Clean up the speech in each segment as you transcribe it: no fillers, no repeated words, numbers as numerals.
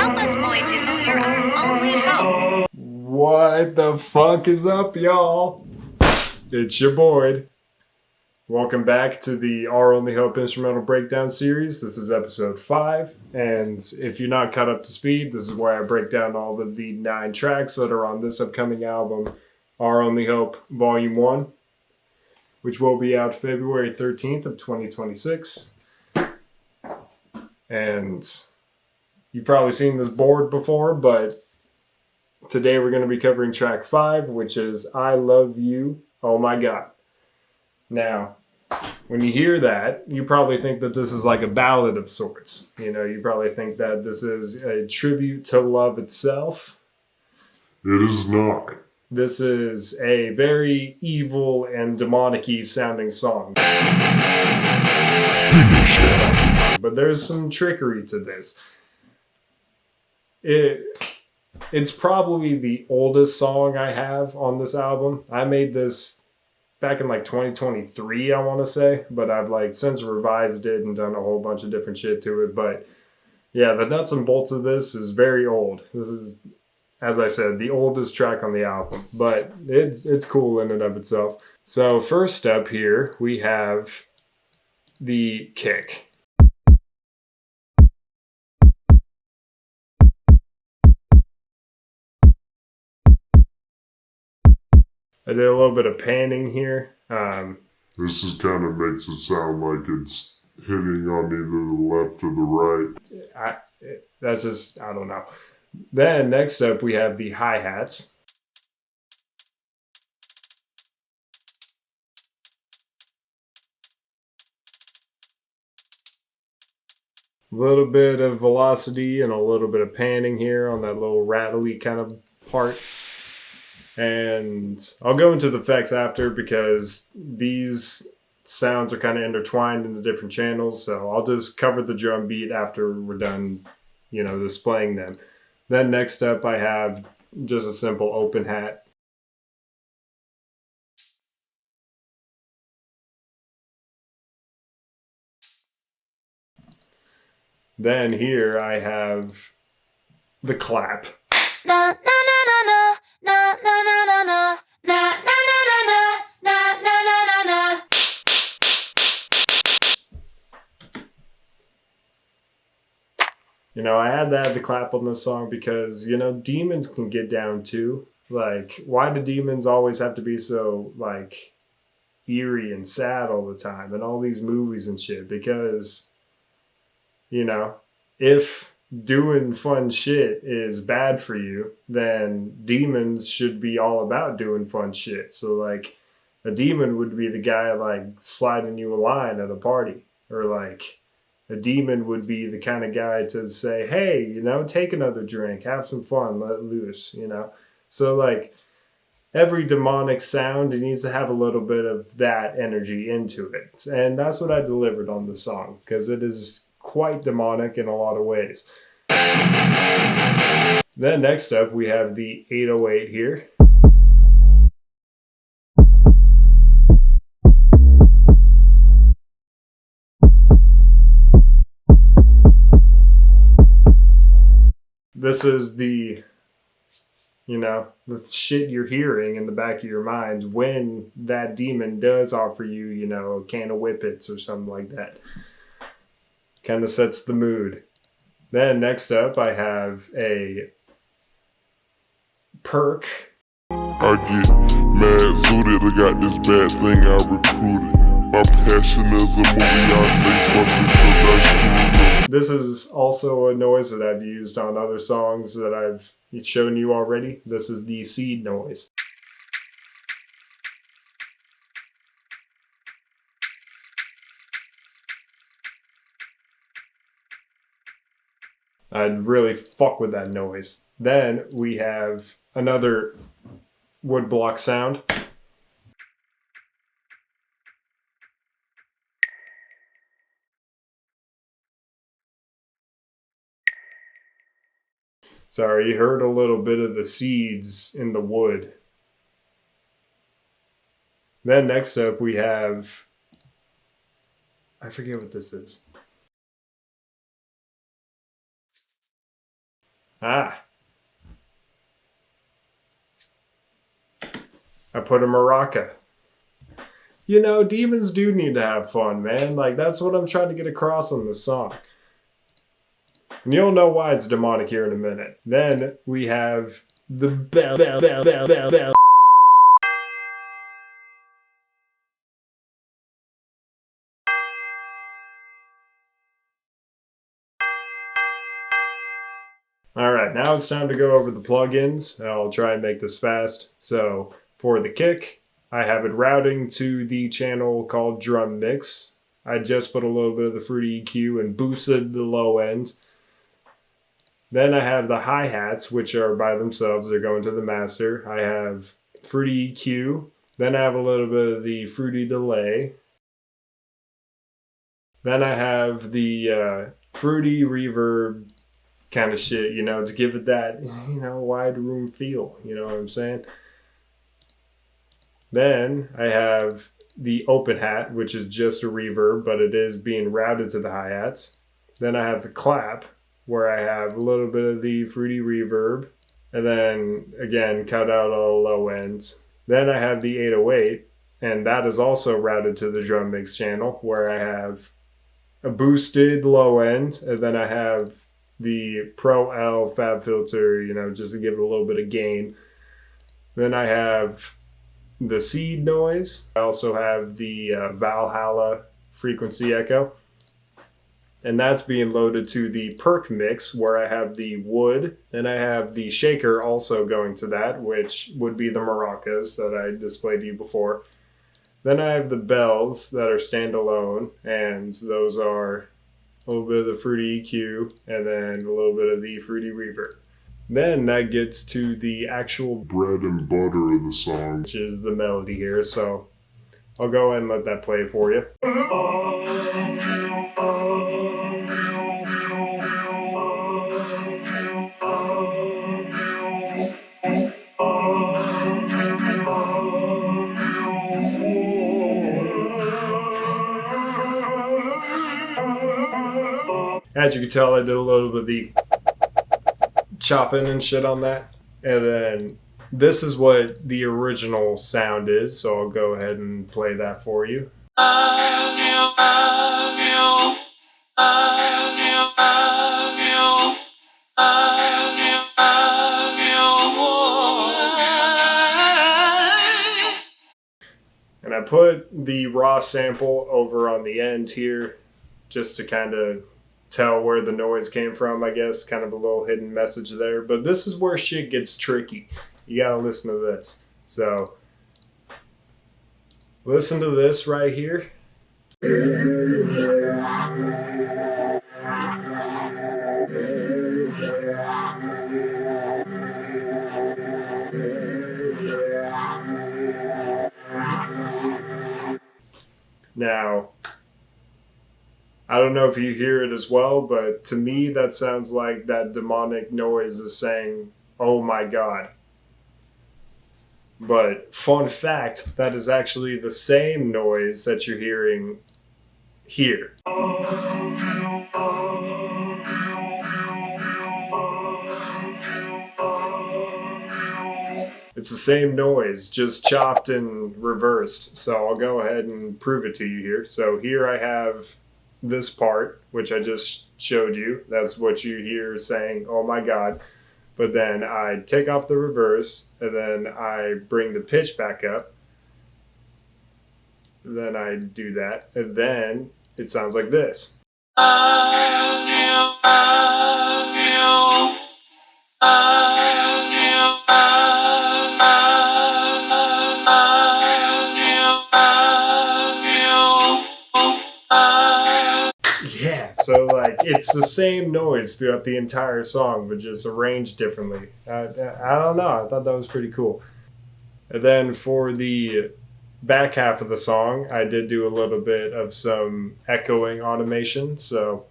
Help us, boy Dizzle, you're our only hope. What the fuck is up, y'all? It's your boy. Welcome back to the Our Only Hope Instrumental Breakdown series. This is episode 5, and if you're not caught up to speed, this is where I break down all of the 9 tracks that are on this upcoming album, Our Only Hope Volume 1, which will be out February 13th of 2026. And you've probably seen this board before, but today we're going to be covering track 5, which is I Love You, Oh My God. Now, when you hear that, you probably think that this is like a ballad of sorts. You know, you probably think that this is a tribute to love itself. It is not. This is a very evil and demonic-y sounding song. Finish it. But there's some trickery to this. It's probably the oldest song I have on this album. I made this back in like 2023, I want to say, but I've like since revised it and done a whole bunch of different shit to it. But yeah, the nuts and bolts of this is very old. This is, as I said, the oldest track on the album, but it's cool in and of itself. So first up here, we have the kick. I did a little bit of panning here. This is kind of makes it sound like it's hitting on either the left or the right. That's just, I don't know. Then next up we have the hi-hats. A little bit of velocity and a little bit of panning here on that little rattly kind of part. And I'll go into the effects after because these sounds are kind of intertwined into different channels. So I'll just cover the drum beat after we're done, displaying them. Then next up I have just a simple open hat. Then here I have the clap. Na na na na na na na na na na na na na na na. I had to have the clap on this song because, demons can get down too. Like, why do demons always have to be so, like, eerie and sad all the time in all these movies and shit? Because, if doing fun shit is bad for you, then demons should be all about doing fun shit. So, like, a demon would be the guy, like, sliding you a line at a party. Or, like, a demon would be the kind of guy to say, hey, take another drink, have some fun, let loose, So, like, every demonic sound, it needs to have a little bit of that energy into it. And that's what I delivered on the song, because it is quite demonic in a lot of ways. Then next up, we have the 808 here. This is the shit you're hearing in the back of your mind when that demon does offer you, a can of Whippets or something like that. Kind of sets the mood. Then next up, I have a perk. I get mad zooted, I got this bad thing I recruited. My passion is a movie, I say fuck it cause I screwed up. This is also a noise that I've used on other songs that I've shown you already. This is the seed noise. I'd really fuck with that noise. Then we have another wood block sound. Sorry, you heard a little bit of the seeds in the wood. Then next up we have, I forget what this is. Ah. I put a maraca. You know, demons do need to have fun, man. Like, that's what I'm trying to get across on this song. And you'll know why it's demonic here in a minute. Then we have the bell. Alright, now it's time to go over the plugins. I'll try and make this fast. So, for the kick, I have it routing to the channel called Drum Mix. I just put a little bit of the Fruity EQ and boosted the low end. Then I have the hi-hats, which are by themselves. They're going to the master. I have Fruity EQ. Then I have a little bit of the Fruity Delay. Then I have the Fruity Reverb kind of shit, you know, to give it that, you know, wide room feel. You know what I'm saying? Then I have the open hat, which is just a reverb, but it is being routed to the hi-hats. Then I have the clap, where I have a little bit of the Fruity Reverb, and then again cut out all low ends. Then I have the 808, and that is also routed to the drum mix channel, where I have a boosted low end, and then I have the Pro L Fab Filter, you know, just to give it a little bit of gain. Then I have the seed noise. I also have the Valhalla frequency echo. And that's being loaded to the perk mix, where I have the wood. Then I have the shaker also going to that, which would be the maracas that I displayed to you before. Then I have the bells that are standalone, and those are a little bit of the Fruity EQ and then a little bit of the Fruity Reverb. Then that gets to the actual bread and butter of the song, which is the melody here. So I'll go ahead and let that play for you. As you can tell, I did a little bit of the chopping and shit on that. And then this is what the original sound is, so I'll go ahead and play that for you. And I put the raw sample over on the end here just to kind of tell where the noise came from, I guess. Kind of a little hidden message there. But this is where shit gets tricky. You gotta listen to this. So, listen to this right here. Now, I don't know if you hear it as well, but to me that sounds like that demonic noise is saying, "Oh my God." But fun fact, that is actually the same noise that you're hearing here. It's the same noise, just chopped and reversed. So I'll go ahead and prove it to you here. So here I have this part, which I just showed you. That's what you hear saying, "Oh my God." But then I take off the reverse, and then I bring the pitch back up. Then I do that, and then it sounds like this. Yeah, so like it's the same noise throughout the entire song, but just arranged differently. I don't know. I thought that was pretty cool. And then for the back half of the song, I did do a little bit of some echoing automation. So.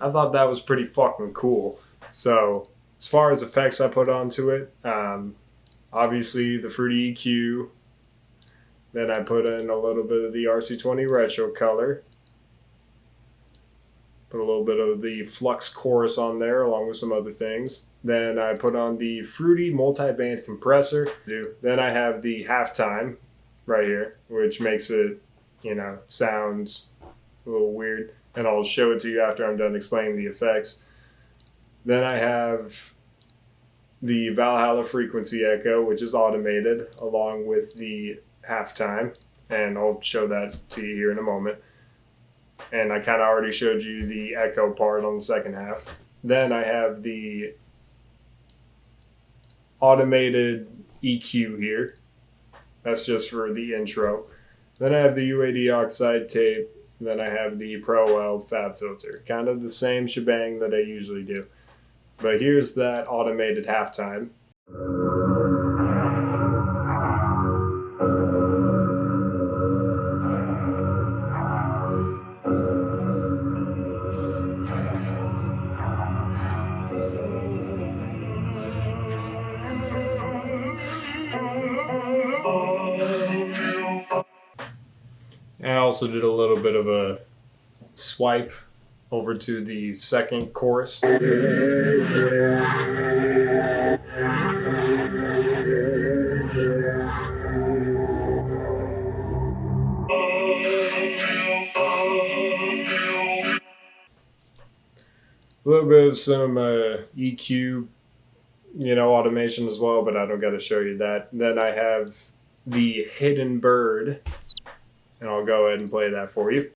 I thought that was pretty fucking cool. So as far as effects I put onto it, obviously the fruity EQ. Then I put in a little bit of the RC20 retro color. Put a little bit of the flux chorus on there along with some other things. Then I put on the fruity multi-band compressor. Then I have the halftime right here, which makes it, sounds a little weird. And I'll show it to you after I'm done explaining the effects. Then I have the Valhalla frequency echo, which is automated, along with the halftime. And I'll show that to you here in a moment. And I kind of already showed you the echo part on the second half. Then I have the automated EQ here. That's just for the intro. Then I have the UAD oxide tape. Then I have the Pro L fab filter. Kind of the same shebang that I usually do. But here's that automated halftime. And I also did a little bit of a swipe over to the second chorus. A little bit of some EQ, automation as well, but I don't got to show you that. Then I have the hidden bird, and I'll go ahead and play that for you.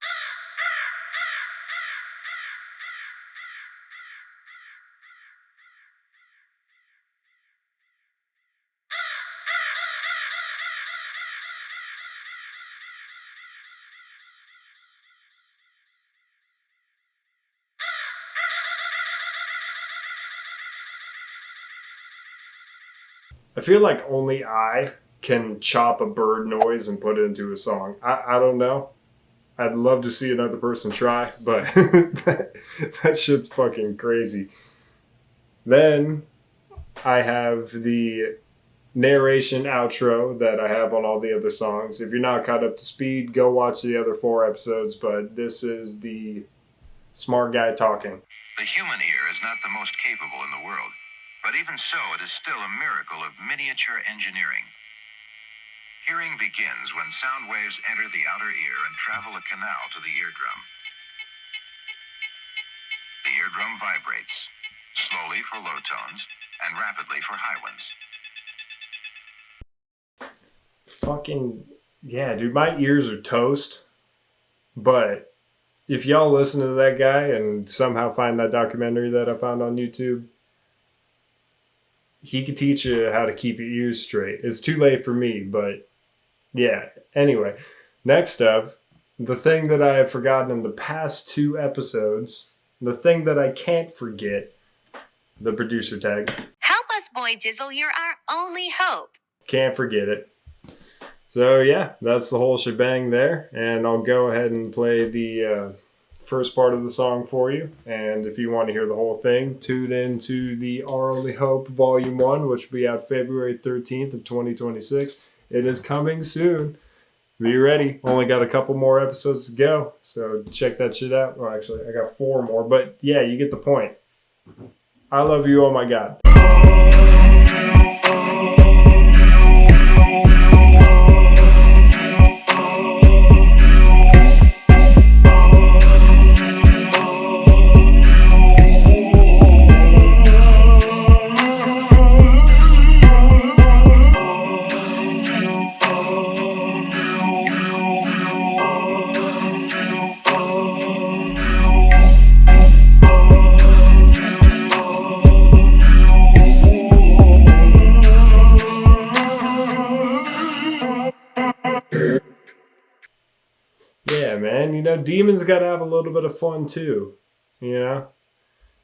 I feel like only I can chop a bird noise and put it into a song. I don't know. I'd love to see another person try, but that shit's fucking crazy. Then I have the narration outro that I have on all the other songs. If you're not caught up to speed, go watch the other 4 episodes, but this is the smart guy talking. The human ear is not the most capable in the world, but even so, it is still a miracle of miniature engineering. Hearing begins when sound waves enter the outer ear and travel a canal to the eardrum. The eardrum vibrates, slowly for low tones and rapidly for high ones. Fucking, yeah, dude, my ears are toast. But if y'all listen to that guy and somehow find that documentary that I found on YouTube, he could teach you how to keep your ears straight. It's too late for me, but yeah. Anyway, next up, the thing that I have forgotten in the past 2 episodes, the thing that I can't forget, the producer tag. Help us, Boy Dizzle, you're our only hope. Can't forget it. So yeah, that's the whole shebang there. And I'll go ahead and play the first part of the song for you. And if you want to hear the whole thing, tune into the Our Only Hope Volume 1, which will be out February 13th of 2026. It is coming soon. Be ready. Only got a couple more episodes to go. So check that shit out. Well, actually, I got 4 more. But yeah, you get the point. I love you. Oh my God. Yeah, man. Demons got to have a little bit of fun too.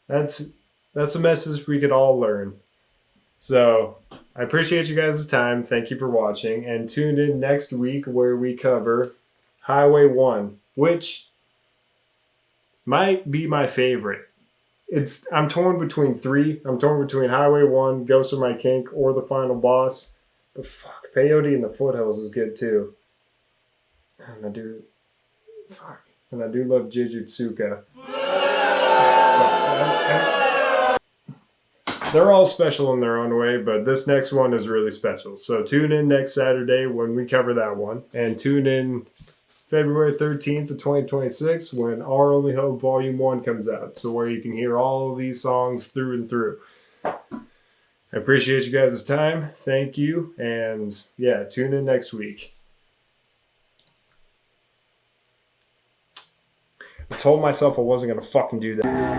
That's a message we could all learn. So I appreciate you guys' time. Thank you for watching, and tune in next week where we cover Highway 1, which might be my favorite. I'm torn between 3. I'm torn between Highway 1, Ghost of My Kink, or The Final Boss. But fuck, Peyote in the Foothills is good too. And I do love Jujutsuka. They're all special in their own way, but this next one is really special. So tune in next Saturday when we cover that one. And tune in February 13th of 2026 when Our Only Hope Volume 1 comes out. So where you can hear all of these songs through and through. I appreciate you guys' time. Thank you. And yeah, tune in next week. I told myself I wasn't going to fucking do that.